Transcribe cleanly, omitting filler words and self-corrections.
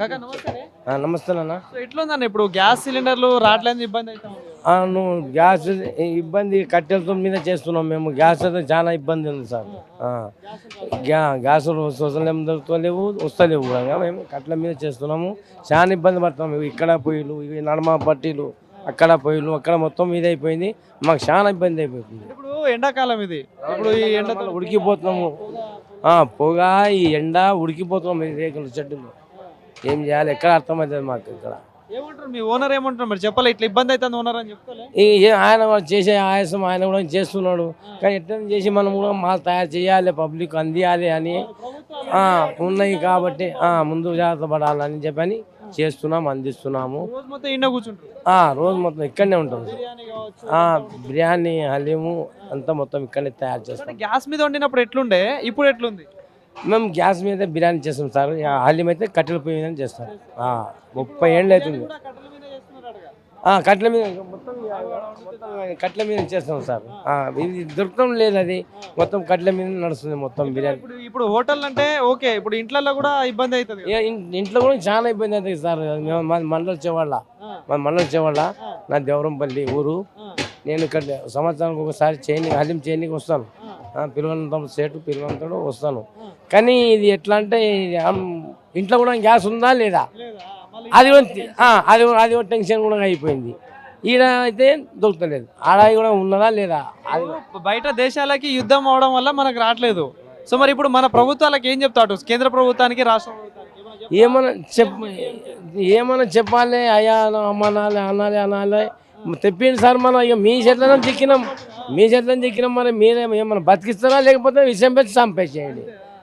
కాకా నమస్తే. నమస్తే అన్న. సో ఎట్లుందన్న ఇప్పుడు గ్యాస్ సిలిండర్లు రావట్లేదు, ఇబ్బంది అయితే ఉంది. నువ్వు గ్యాస్ ఇబ్బంది కట్టెలతో మీద చేస్తున్నాం మేము. గ్యాస్ అయితే చాలా ఇబ్బంది ఉంది సార్. గ్యాస్ వస్తలేవు వస్తలేవు కూడా మేము కట్టెల మీద చేస్తున్నాము. చాలా ఇబ్బంది పడుతున్నాము. ఇక్కడ పొయ్యిలు, ఇవి నడమ పట్టీలు, అక్కడ పొయ్యిలు, అక్కడ మొత్తం ఇది అయిపోయింది. మాకు చాలా ఇబ్బంది అయిపోతుంది. ఇప్పుడు ఎండాకాలం ఇది, ఇప్పుడు ఈ ఎండతో ఉడికిపోతున్నాము. పొగ, ఈ ఎండ ఉడికిపోతున్నాము. ఈ రేకుల చెట్టులు ఏం చేయాలి ఎక్కడ అర్థమవుతుంది మాకు. ఇక్కడ ఏమంటారు మీ ఓనర్, ఏమంటారు మరి చెప్పాలి, ఇట్లా ఇబ్బంది అవుతుంది ఓనర్ అని చెప్తాలే. ఆయన చేసే ఆయాసం ఆయన కూడా చేస్తున్నాడు. కానీ ఎట్లా చేసి మనం కూడా మాల్ తయారు చేయాలి, పబ్లిక్ అందియాలి అని ఉన్నాయి కాబట్టి ముందు జాగ్రత్త పడాలని చెప్పని చేస్తున్నాము, అందిస్తున్నాము. రోజు మొత్తం ఇంట్లో కూర్చుంటారు? రోజు మొత్తం ఇక్కడనే ఉంటాం. బిర్యానీ, హలీము అంతా మొత్తం ఇక్కడనే తయారు చేస్తాం. గ్యాస్ మీద వండినప్పుడు ఎట్లుండే, ఇప్పుడు ఎట్లుంది? మేము గ్యాస్ మీద బిర్యానీ చేస్తాం సార్. హలీం అయితే కట్టెల పొయ్యి మీద చేస్తాం. 30 ఏళ్ళు అవుతుంది. కట్టెల మీద మొత్తం కట్టెల మీద చేస్తాం సార్. ఇది దొరకడం లేదు, అది మొత్తం కట్టెల మీద నడుస్తుంది మొత్తం బిర్యానీ. ఇప్పుడు హోటల్ అంటే ఓకే, ఇప్పుడు ఇంట్లో కూడా ఇబ్బంది అవుతుంది. ఇంట్లో కూడా చాలా ఇబ్బంది అవుతుంది సార్. మండలి చేవాళ్ళ నా దేవరంపల్లి ఊరు. నేను ఇక్కడ సంవత్సరానికి ఒకసారి హలీం చేయడానికి వస్తాను. పిల్లలంతా సేటు పిల్లలంతా వస్తాను. కానీ ఇది ఎట్లా అంటే ఇంట్లో కూడా గ్యాస్ ఉందా లేదా అది అది టెన్షన్ కూడా అయిపోయింది. ఈడ అయితే దొరకలేదు, ఆడ కూడా ఉన్నదా లేదా. అది బయట దేశాలకి యుద్ధం అవడం వల్ల మనకు రావట్లేదు. సో మరి ఇప్పుడు మన ప్రభుత్వాలకు ఏం చెప్తాడు, కేంద్ర ప్రభుత్వానికి, రాష్ట్ర ప్రభుత్వానికి? ఏమన్నా చెప్పాలి, అయ్యా అనాలి తెప్పిండి సార్. మనం ఇక మీ చేతులను చిక్కినాం మరి మీరేమో ఏమన్నా బతికిస్తారా లేకపోతే విషయం పెట్టి చంపేసేయండి.